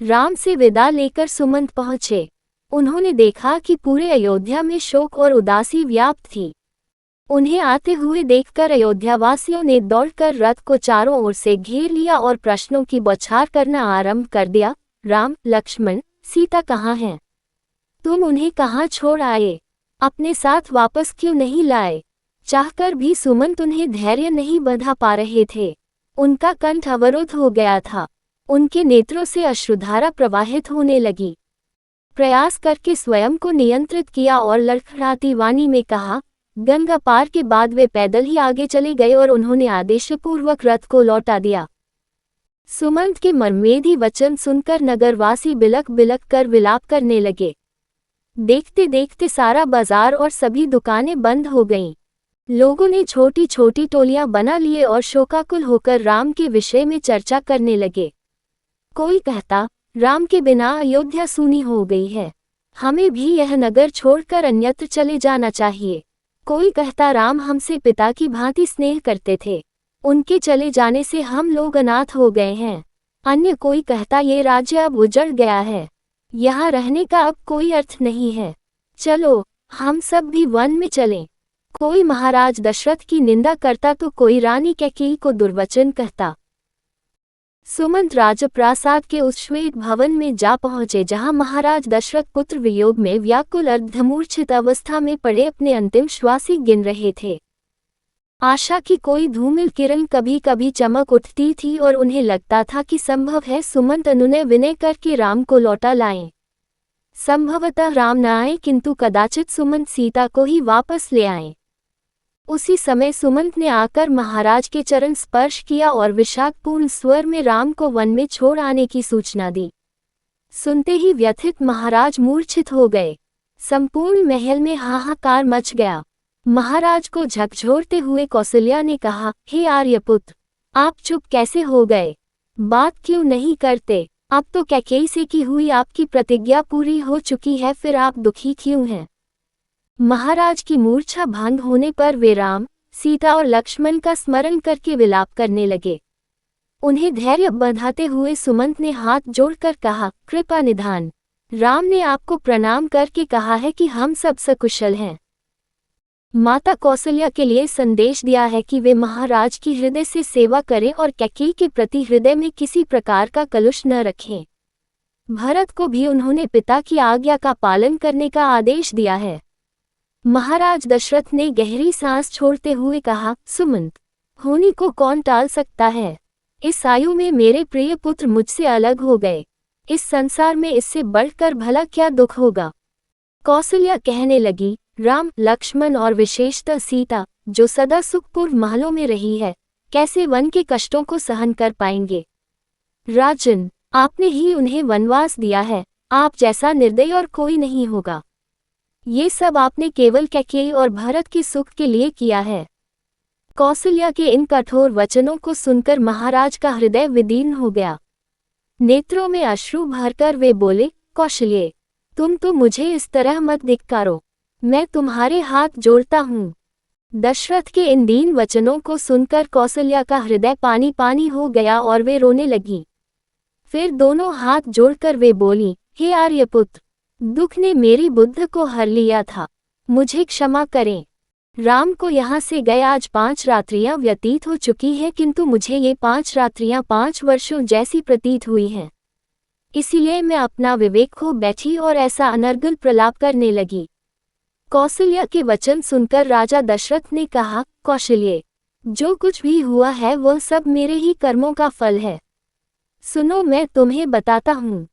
राम से विदा लेकर सुमंत पहुंचे। उन्होंने देखा कि पूरे अयोध्या में शोक और उदासी व्याप्त थी। उन्हें आते हुए देखकर अयोध्यावासियों ने दौड़कर रथ को चारों ओर से घेर लिया और प्रश्नों की बौछार करना आरंभ कर दिया। राम, लक्ष्मण, सीता कहाँ हैं? तुम उन्हें कहाँ छोड़ आए? अपने साथ वापस क्यों नहीं लाए? चाहकर भी सुमंत उन्हें धैर्य नहीं बंधा पा रहे थे। उनका कंठ अवरुद्ध हो गया था। उनके नेत्रों से अश्रुधारा प्रवाहित होने लगी। प्रयास करके स्वयं को नियंत्रित किया और लड़खड़ाती वाणी में कहा। गंगा पार के बाद वे पैदल ही आगे चले गए और उन्होंने आदेशपूर्वक रथ को लौटा दिया। सुमंत के मर्मेधी वचन सुनकर नगरवासी बिलख बिलख कर विलाप करने लगे। देखते देखते सारा बाजार और सभी दुकानें बंद हो गईं। लोगों ने छोटी छोटी टोलियां बना लिए और शोकाकुल होकर राम के विषय में चर्चा करने लगे। कोई कहता, राम के बिना अयोध्या सूनी हो गई है, हमें भी यह नगर छोड़कर अन्यत्र चले जाना चाहिए। कोई कहता, राम हमसे पिता की भांति स्नेह करते थे, उनके चले जाने से हम लोग अनाथ हो गए हैं। अन्य कोई कहता, ये राज्य अब उजड़ गया है, यहाँ रहने का अब कोई अर्थ नहीं है, चलो हम सब भी वन में चलें। कोई महाराज दशरथ की निंदा करता तो कोई रानी कैकेयी को दुर्वचन कहता। सुमंत राजप्रासाद के उस श्वेत भवन में जा पहुंचे जहां महाराज दशरथ पुत्र वियोग में व्याकुल अर्धमूर्छित अवस्था में पड़े अपने अंतिम श्वास ही गिन रहे थे। आशा की कोई धूमिल किरण कभी कभी चमक उठती थी और उन्हें लगता था कि संभव है सुमंत अनुनय विनय करके राम को लौटा लाएं। संभवतः राम न आए, किंतु कदाचित सुमंत सीता को ही वापस ले आएं। उसी समय सुमंत ने आकर महाराज के चरण स्पर्श किया और विषादपूर्ण स्वर में राम को वन में छोड़ आने की सूचना दी। सुनते ही व्यथित महाराज मूर्छित हो गए। संपूर्ण महल में हाहाकार मच गया। महाराज को झकझोरते हुए कौसल्या ने कहा, हे आर्यपुत्र, आप चुप कैसे हो गए? बात क्यों नहीं करते? अब तो कैकेयी से की हुई आपकी प्रतिज्ञा पूरी हो चुकी है, फिर आप दुखी क्यों हैं? महाराज की मूर्छा भंग होने पर वे राम, सीता और लक्ष्मण का स्मरण करके विलाप करने लगे। उन्हें धैर्य बंधाते हुए सुमंत ने हाथ जोड़कर कहा, कृपा निधान। राम ने आपको प्रणाम करके कहा है कि हम सब सकुशल हैं। माता कौसल्या के लिए संदेश दिया है कि वे महाराज की हृदय से सेवा करें और कैकेयी के प्रति हृदय में किसी प्रकार का कलुष न रखें। भरत को भी उन्होंने पिता की आज्ञा का पालन करने का आदेश दिया है। महाराज दशरथ ने गहरी सांस छोड़ते हुए कहा, सुमंत, होनी को कौन टाल सकता है? इस आयु में मेरे प्रिय पुत्र मुझसे अलग हो गए। इस संसार में इससे बढ़कर भला क्या दुख होगा? कौसल्या कहने लगी, राम, लक्ष्मण और विशेषतः सीता, जो सदा सुखपूर्व महलों में रही है, कैसे वन के कष्टों को सहन कर पाएंगे? राजन, आपने ही उन्हें वनवास दिया है, आप जैसा निर्दयी और कोई नहीं होगा। ये सब आपने केवल कैकेयी और भरत के सुख के लिए किया है। कौसल्या के इन कठोर वचनों को सुनकर महाराज का हृदय विदीर्ण हो गया। नेत्रों में अश्रु भरकर वे बोले, कौशल्ये, तुम तो मुझे इस तरह मत धिक्कारो, मैं तुम्हारे हाथ जोड़ता हूँ। दशरथ के इन दीन वचनों को सुनकर कौसल्या का हृदय पानी पानी हो गया और वे रोने लगी। फिर दोनों हाथ जोड़कर वे बोली, हे आर्यपुत्र, दुख ने मेरी बुद्ध को हर लिया था, मुझे क्षमा करें। राम को यहाँ से गए आज 5 रात्रियां व्यतीत हो चुकी हैं, किंतु मुझे ये 5 रात्रियां 5 वर्षों जैसी प्रतीत हुई हैं। इसीलिए मैं अपना विवेक खो बैठी और ऐसा अनर्गल प्रलाप करने लगी। कौसल्या के वचन सुनकर राजा दशरथ ने कहा, कौशल्ये, जो कुछ भी हुआ है वह सब मेरे ही कर्मों का फल है। सुनो, मैं तुम्हें बताता हूँ।